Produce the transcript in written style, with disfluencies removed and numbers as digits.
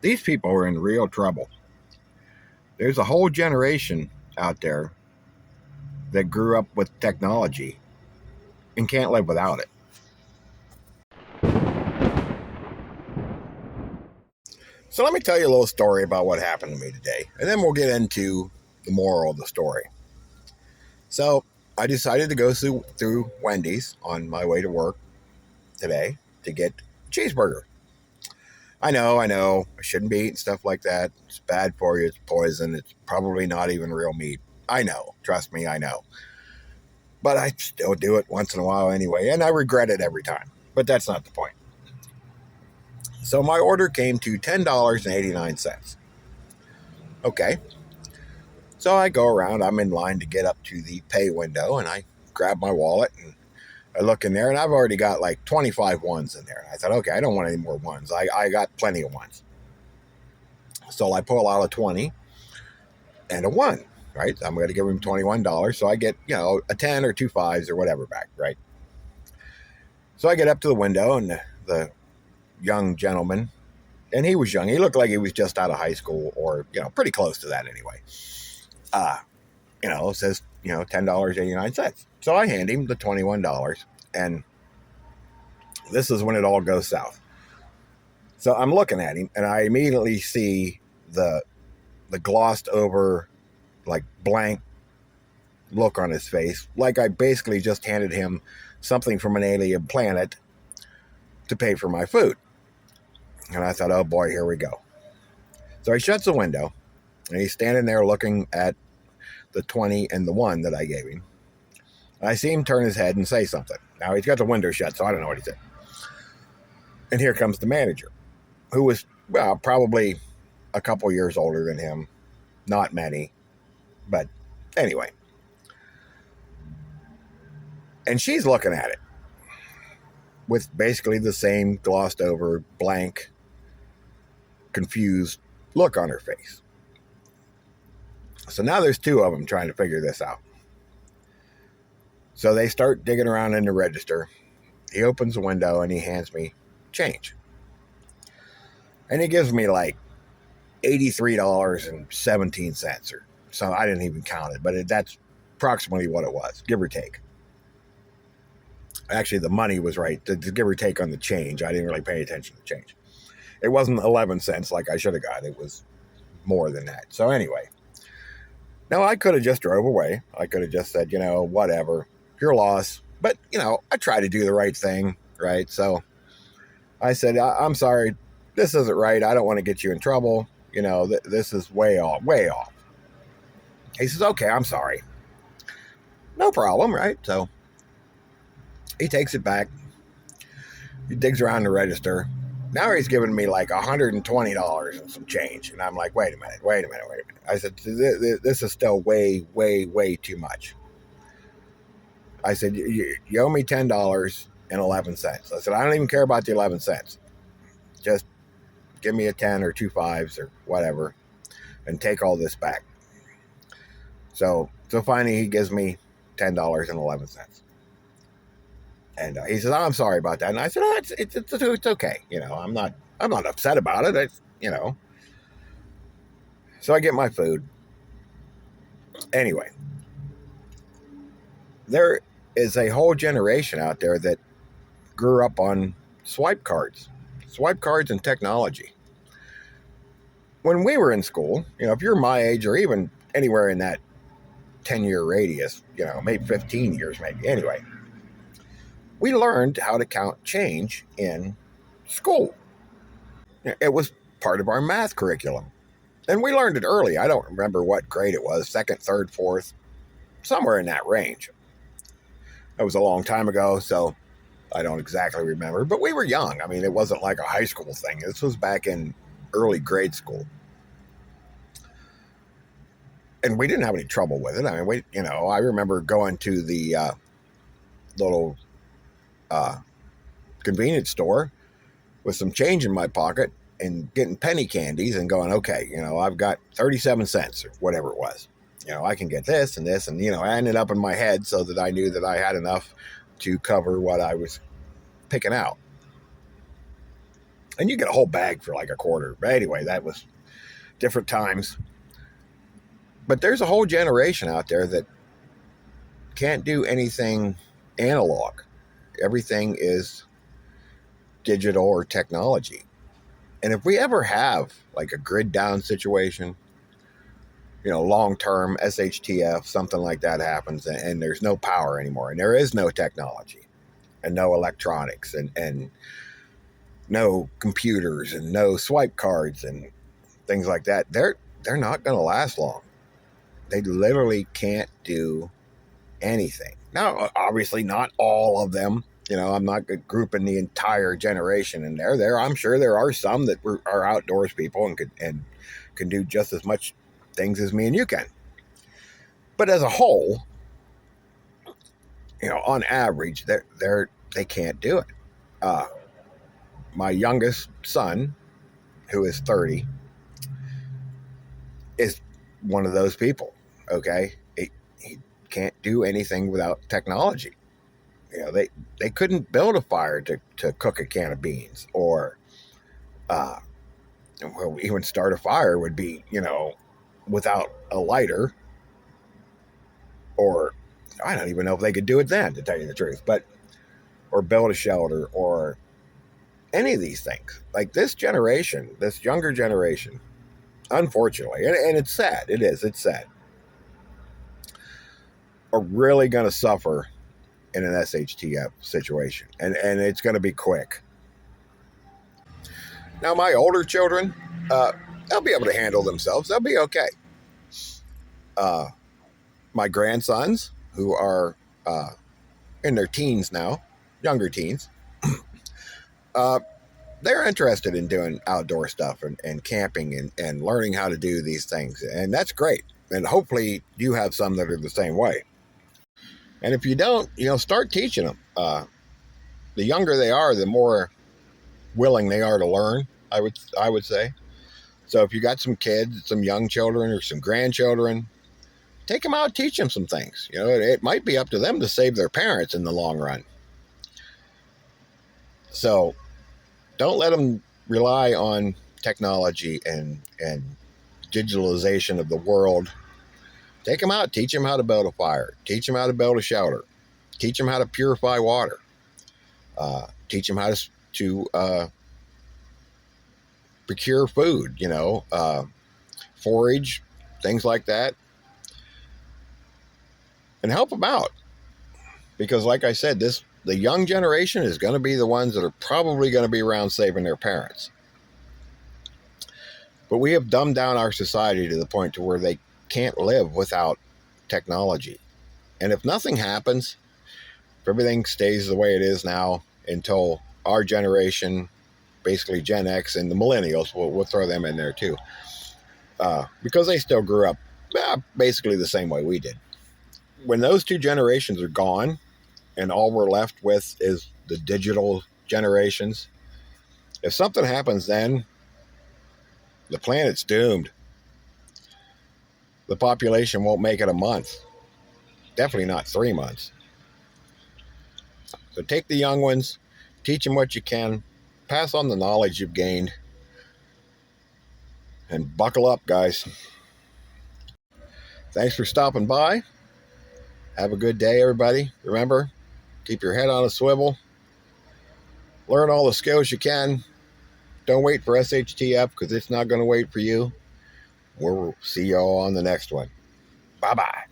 these people are in real trouble. There's a whole generation out there that grew up with technology and can't live without it. So let me tell you a little story about what happened to me today, and then we'll get into the moral of the story. So I decided to go through Wendy's on my way to work today to get a cheeseburger. I know, I shouldn't be eating stuff like that. It's bad for you, it's poison, it's probably not even real meat. I know, trust me, I know. But I still do it once in a while anyway, and I regret it every time. But that's not the point. So my order came to $10.89. Okay. So I go around, I'm in line to get up to the pay window, and I grab my wallet and I look in there, and I've already got like 25 ones in there. And I thought, okay, I don't want any more ones. I got plenty of ones. So I pull out a 20 and a 1, right? I'm going to give him $21. So I get, a 10 or 2 5s or whatever back, right? So I get up to the window, and the young gentleman, and he was young. He looked like he was just out of high school or, pretty close to that anyway. Says, $10.89. So I hand him the $21, and this is when it all goes south. So I'm looking at him, and I immediately see the glossed over, like, blank look on his face, like I basically just handed him something from an alien planet to pay for my food. And I thought, oh boy, here we go. So he shuts the window, and he's standing there looking at the 20 and the 1 that I gave him. And I see him turn his head and say something. Now, he's got the window shut, so I don't know what he said. And here comes the manager, who was, probably a couple years older than him. Not many, but anyway. And she's looking at it with basically the same glossed over, blank, confused look on her face. So now there's 2 of them trying to figure this out. So they start digging around in the register. He opens the window and he hands me change. And he gives me like $83.17 or so. I didn't even count it, but that's approximately what it was, give or take. Actually, the money was right, the give or take on the change. I didn't really pay attention to the change. It wasn't 11 cents like I should have got. It was more than that. So anyway, now I could have just drove away. I could have just said, whatever, your loss. But, I try to do the right thing, right? So I said, I'm sorry, this isn't right. I don't want to get you in trouble. This is way off, way off. He says, okay, I'm sorry. No problem, right? So he takes it back. He digs around the register. Now he's giving me like $120 and some change. And I'm like, wait a minute. I said, this is still way, way, way too much. I said, you owe me $10.11. I said, I don't even care about the 11 cents. Just give me a 10 or 2 5s or whatever and take all this back. So finally he gives me $10.11. And he says, I'm sorry about that. And I said, it's okay. I'm not upset about it. So I get my food. Anyway, there is a whole generation out there that grew up on swipe cards and technology. When we were in school, if you're my age or even anywhere in that 10-year radius, maybe 15 years, maybe. Anyway, we learned how to count change in school. It was part of our math curriculum. And we learned it early. I don't remember what grade it was, 2nd, 3rd, 4th, somewhere in that range. That was a long time ago, so I don't exactly remember. But we were young. I mean, it wasn't like a high school thing. This was back in early grade school. And we didn't have any trouble with it. I mean, I remember going to the little convenience store with some change in my pocket and getting penny candies and going, okay, I've got 37 cents or whatever it was. I can get this and this. And, I ended up in my head so that I knew that I had enough to cover what I was picking out. And you get a whole bag for like a quarter. But anyway, that was different times. But there's a whole generation out there that can't do anything analog. Everything is digital or technology. And if we ever have like a grid down situation, long term SHTF, something like that happens, and there's no power anymore, and there is no technology, and no electronics, and no computers, and no swipe cards, and things like that, they're not going to last long. They literally can't do anything. Now, obviously, not all of them. I'm not grouping the entire generation in there. I'm sure there are some that are outdoors people and can do just as much things as me and you can. But as a whole, on average, they can't do it. My youngest son, who is 30, is one of those people. Okay, he can't do anything without technology. They couldn't build a fire to cook a can of beans, or even start a fire would be without a lighter, or I don't even know if they could do it then, to tell you the truth, or build a shelter, or any of these things. Like this younger generation, unfortunately, and it's sad, it's sad, are really going to suffer in an SHTF situation, and it's going to be quick. Now, my older children, they'll be able to handle themselves. They'll be okay. My grandsons, who are in their teens now, younger teens, they're interested in doing outdoor stuff and camping and learning how to do these things. And that's great. And hopefully you have some that are the same way. And if you don't, start teaching them. The younger they are, the more willing they are to learn, I would say. So if you got some kids, some young children or some grandchildren, take them out, teach them some things. It might be up to them to save their parents in the long run. So don't let them rely on technology and digitalization of the world. Take them out, teach them how to build a fire, teach them how to build a shelter, teach them how to purify water, teach them how to procure food, forage, things like that, and help them out. Because like I said, the young generation is going to be the ones that are probably going to be around saving their parents. But we have dumbed down our society to the point to where they can't live without technology. And if nothing happens, if everything stays the way it is now until our generation, basically Gen X and the millennials, we'll throw them in there too, because they still grew up basically the same way we did. When those two generations are gone and all we're left with is the digital generations, if something happens then, the planet's doomed. The population won't make it a month. Definitely not 3 months. So take the young ones, teach them what you can, pass on the knowledge you've gained, and buckle up, guys. Thanks for stopping by. Have a good day, everybody. Remember, keep your head on a swivel. Learn all the skills you can. Don't wait for SHTF, because it's not going to wait for you. We'll see you all on the next one. Bye-bye.